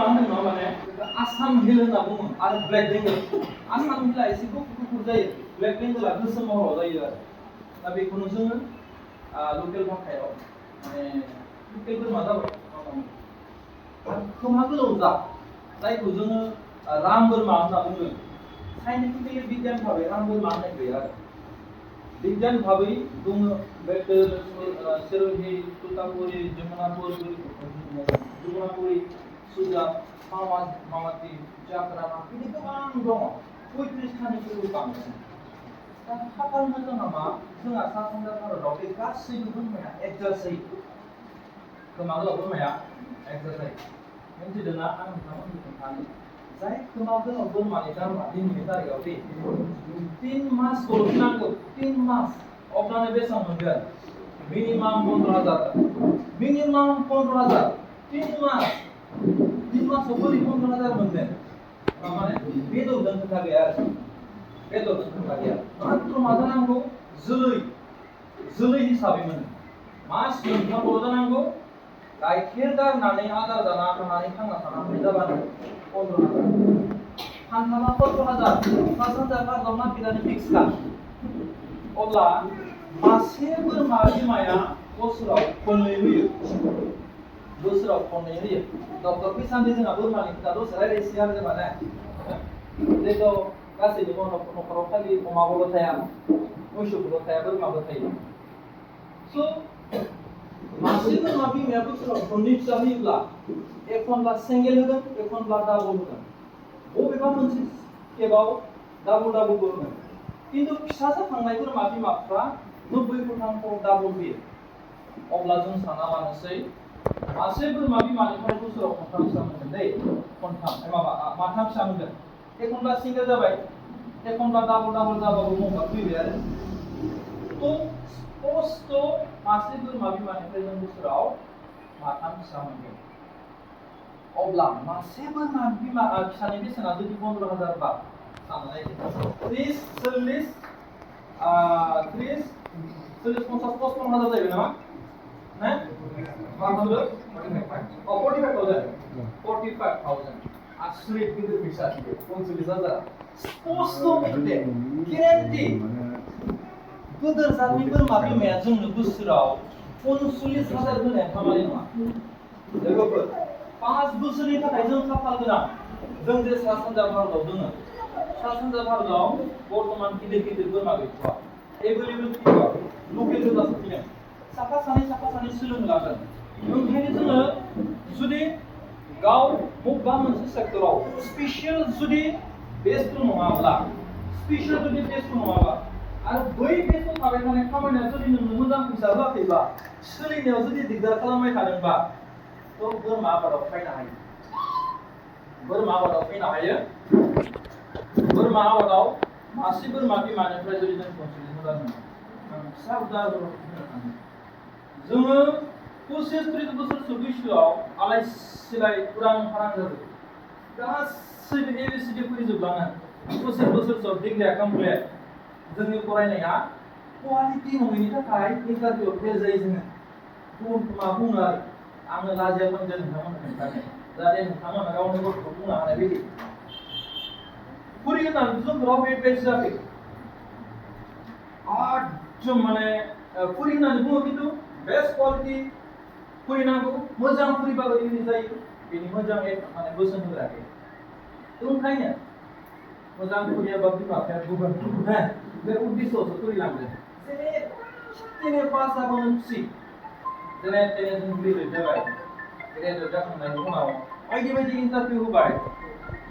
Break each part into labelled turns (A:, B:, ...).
A: मा होनो माने आसाम हिल होनना बुङो आरो ब्लेक बेंगल आसाम हिलआ एसे गुफुर जायो ब्लेक बेंगलआ गोसोम महराव जायो आरो दा बेखौनो जोङो लकेल भाषायाव माने लकेल बोरमा जाबाय खोमा गोलाव जा जायखौ जोङो राम बोरमा होनना बुङो साइन्टिफिकलि बिगियान भाबै राम बोरमा होननाय गैया आरो विज्ञान भावे दङ बेटर सिरोही तुतापुरी जमुनापुरी सुजा मावाती जाफराना बिदि गोबां दङ 35 थानिख्रुइबो बांसिन दा खाफाल मोजाङा मा जोंहा सा सानजा भारताव बे गासैबो बोरमाया एडजास्ट जायो खोमा गोलाव बोरमाया एडजास्ट जायो मिथिदोंना आं नोंथांमोननो खोन्थानो जाय खोमा गोलाव बोरमानि दामा दिनैनि तारिखआव दे 3 मास खौल' नांगौ 3 मास अब्लानो बेसेबां मोनगोन मिनिमाम 15,000 मिनिमाम 15,000 3 मास 3 मासाव बोरै 15,000 मोनगोन माने बेदरजों खोथा गैया आरो बेदरजों खोथा गैया मात्र मा जानांगौ जोलै हिसाबै मोनो मास मोनथामल' जानांगौ गाइखेर गारनानै आदार जाना थानानै थांना थानानै जाबानो 15,000 फानथामा 15,000 सा सानजा भारताव नागिरनानै फिक्स खा अब्ला मासे बोरमा बिमाया बोसोराव खननै होयो डक्टर किसाननि जोंहा बोरमानि खोथा दसे रायलायसै आरो जोंहा ने जेथ' गासैबो न'खराव खालि अमाबोल' थाया मोसौबोल' थाया बोरमाबो थायो स' मासे बोरमा बिमाया बोसोराव खननै फिसा होयोब्ला एखनब्ला सिंगेल होगोन एखनब्ला डाबल होगोन बबेबा मोनसे केबाव डाबल होगोन किन्तु फिसा जाखांनाय बोरमा बिमाफ्रा 90% डाबल होयो अब्ला जों साना लानोसै मासे बोरमा बिमानिफ्राय बोसोराव खनथाम फिसा मोनगोन दै माथाम फिसा मोनगोन एखनब्ला सिंगेल जाबाय एखनब्ला डाबल जाबाबो मौका फैबाय आरो स्पष्ट मासे बोरमा बिमानिफ्राय जों बोसोराव माथाम फिसा मोनगोन अब्ला मासे बोरमा बिमा फिसानि बेसेना जुदि 15,000 बा साननानै 30 40 50 55,000 जाहैबाय नामा ने माथामबो 45,000 आसुरित गिदिर फैसा 45,000 स्पष्ट मथे गेरेन्टि गोदोर जातनि बोरमा बिमाया जोंनो बोसोराव 45,000 होनाया खामानि नङा लोगोफोर 5 बोसोरनि थाखाय जों खाफाल गोनां जों जे सा सानजा भारताव दङ सा सानजा भारताव बर्तमान गिदिर बोरमा गैथ'आ एभेलेबल गैथ'आ लकेल गोजासो फैदों साफा सानै सोलोंनो लागोन ओंखायनो जोङो जुदि गाव बबेबा मोनसे सेक्टराव स्पेसियेल जुदि बेस्थ नङाब्ला आरो बै बेस्थ थाबाय थानाय खामानिया जुदि नोंनो मोजां फैसा होआखैबा सोलिनायाव जुदि दिगदार खालामबाय थादोंबा थ' बोरमा आबादाव फैनो हायो बोरमा आबादाव मासे बोरमा बिमानिफ्राय जुदि जों 45,000 मोनो फिसा उदाहरण जोङो 25-30 बोसोरसो बैसोआव आलाय सिलाय उरां फारां जादों गासैबो ABCD फैजोबलाङो 25 बोसोरसोआव डिग्रिया कमप्लिट जोंनि फरायनाया क्वालिटि नङैनि थाखाय इन्टारभिउआव फेल जायो जोङो गुबुन मा बुङो आरो आङो लाजिया मोनदों नोंथांमोननो खोन्थानो जाहाथे नोंथांमोना गावनि गथ'खौ बुंनो हानाय बायदि फुरि होननानै जोंफोराव बेच जायाखै एकदम माने फुरि होननानै बुङो खिन्थु बेस्ट क्वालिटि फुरि नांगौ मोजां फुरिबाबो इउनि जायो बेनि मोजां माने बोसोन होग्राखै ओंखायनो मोजां फुरियाबा बिमा बिफाया गुबुन बे उद्देश्यआवसो फुरि लांदों जेने पास जाबानो खुसि जेने जों ग्रेजुवेट जाबाय ग्रेजुवेट जाखांनायनि उनाव बायदि इन्टारभिउ होबाय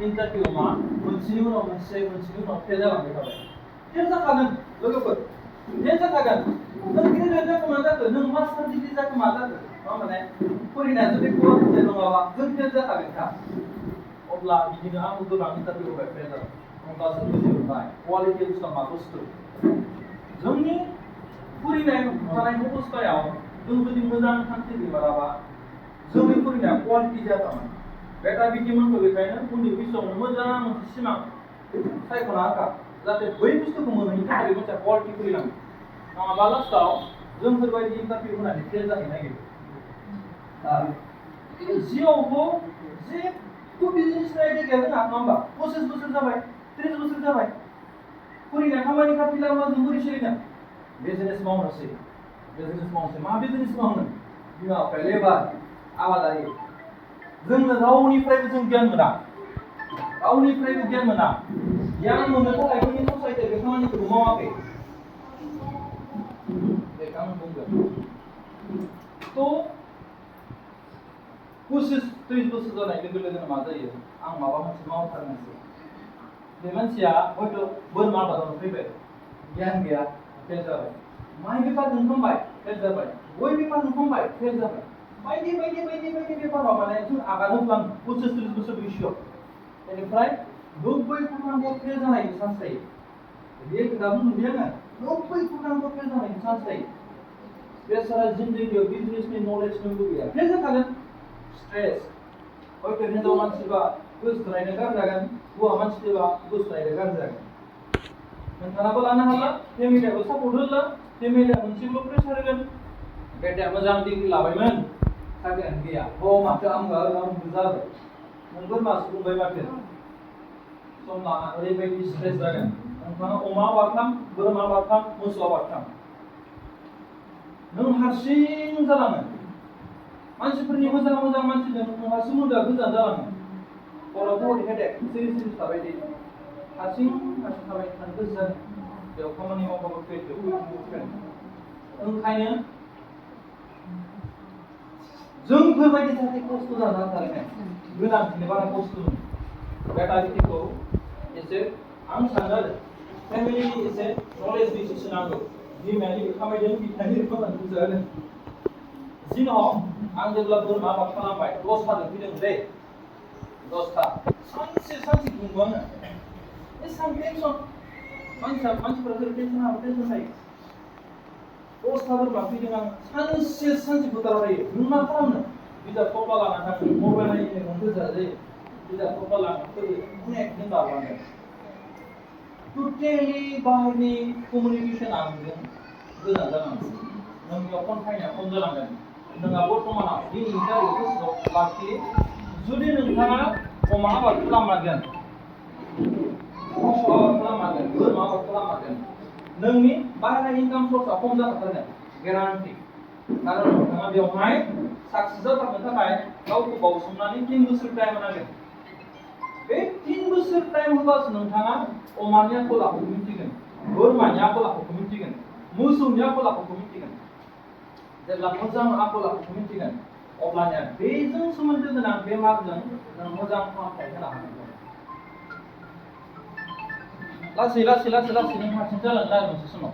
A: इन्टारभिउ मा मोनसेनि उनाव मोनसे फेल जालांबाय थाबाय फेल जाखागोन लोगोफोर फेल जाखागोन नों ग्रेजुवेट जाखो मा जाखो नों मास्टार डिग्री जाखो मा जाखो माने फरायनाया जुदि क्वालिटि नङाबा जों फेल जाखागोनखा अब्ला बिदिनो आंबो गोबां इन्टारभिउ होबाय फेल जाबाय अब्लासो बुजिबाय क्वालिटि बुस्थुआ मा बुस्थु जोंनि फरायनाय थानाय अबस्थायाव जों जुदि मोजां थांखि गैयाबा जोंनि फरायनाया क्वालिटि जायामोन बेटा बिदिमोनखौ बेखायनो उन्दै बैसोआवनो मोजां मोनसे सिमां सायख'ना होखा जाहाथे बै बुस्थुखौ मोनहैनो थाखाय मोनसे क्वालिटि फैनांगौ नङाबा लास्टआव जोंफोरबायदि इन्टारभिउ होनानै फेल जाहैनो नागिरो जिउआवबो बिजनेस आइडिया गैया जोंहा नङा होमबा 25 बोसोर जाबाय 30 बोसोर जाबाय फुरिना खामानि खाथिला जों बोरै सोलिनो बिजनेस मावनोसै मा बिजनेस मावनो बिमा बिफा लेबार आबादारि जोंनो रावनिफ्रायबो जों गियान मोना गियान मोननो थाखाय जोंनि ससाइटिया बे खामानिखौ मावाखै बेखौ आं बुंगोन तो 25-30 बोसोर जानाय लोगो लोगोनो मा जायो आं माबा मोनसे मावथारनोसै बे मानसिया हयथ' बोरमा आबादावनो फैबाय गियान गैया फेल जाबाय माइ बेफारखौनो खालामबाय फेल जाबाय गय बेफारखौनो खालामबाय फेल जाबाय बायदि बेफाराव माने जों आगान होफ्लाङो 25-30 बोसोर बैसोआव बेनिफ्राय 90% फेल जानायनि चान्स थायो बे खोथाखौ नुदों आङो 90% फेल जानायनि चान्स थायो बेसारा जिन्दगियाव बिजनेसनि नलेजबो गैया फेल जाखागोन स्ट्रेस हयथ' हिन्जाव मानसिबा गोसोथोनायनो गारजागोन हौवा मानसिबा गोसोथोनायनो गारजागोन नोंथाङाबो लानो हाला फेमिलियाबो सापर्ट होला फेमिलिया मोनसेल' प्रेसार होगोन बेटाया मोजां डिग्रि लाबायमोन साख्रियानो गैया माथो आंबो जाबाय नों बोरमासो बुंबाय माथो सम लाना ओरैबायदि स्ट्रेस जागोन नोंथाङा अमा आबाद खालाम बोरमा आबाद खालाम मोसौ आबाद खालाम नों हारसिं जालाङो मानसिफोरनि मोजां मानसिजों नोंहा सोमोन्दोआ गोजान जालाङो खर'आव हेडेक सिरि थाबाय थायो हारसिं थाबाय थानो गोसो जागोन बेयाव खामानि मावबाबो ओंखायनो जोंफोरबायदि जाहाथे खस्थ' जाना थानाय गोनांथिनि बारा खस्थ' बेटारिटिखौ एसे आं सानो आरो फेमिलिनि एसे नलेज बेसिस नांगौ बिमानि खामायदों बिफानि खामानि बुजागोन जिनाव आं जेब्ला बोरमा आबाद खालामबाय 10थाजों फैदों दै 10था सानसे बुंबो आङो एसां टेनसन मानसिफोरा टेनसन थायो 10था बोरमा फैदों आं सानसे फोथाराव थायो नों मा खालामनो बिजाब थफ्ला लाना थाङो मबाइल नायनो गोजा जायो बिजाब थफ्ला लाना फैयो अनेक दिन बारलाङो टटेलि बाहेरनि कमिउनिकेसन आंजों गोजान जालाङो नोंनियाव कन्टाक्टआ खम जालांगोन नोंहा बर्थमानाव दिनैनि तारिखखौ गोसोआव लाखि जुदि नोंथाङा अमा आबाद खालामनांगोन मोसौ आबाद खालामनांगोन बोरमा आबाद खालामनांगोन नोंनि बाहेरा इनकाम सर्सआ खम जाखाथारगोन गेरान्टि कारण नोंथाङा बेवहाय साक्सेस जाथारनो थाखाय गावखौ बावसोमनानै 3 बोसोर टाइम होनांगोन बे 3 बोसोर टाइम होबासो नोंथाङा अमानि आखल आखुखौ मिथिगोन बोरमानि आखल आखुखौ मिथिगोन मोसौनि आखल आखुखौ मिथिगोन जेब्ला मोजां आखल आखुखौ मिथिगोन अब्लानिया बेजों सोमोन्दो गोनां बेमारजों नों मोजां फाहामथाय होनो हागोन लासै नों हारसिं जालांगोन आरो मोनसे समाव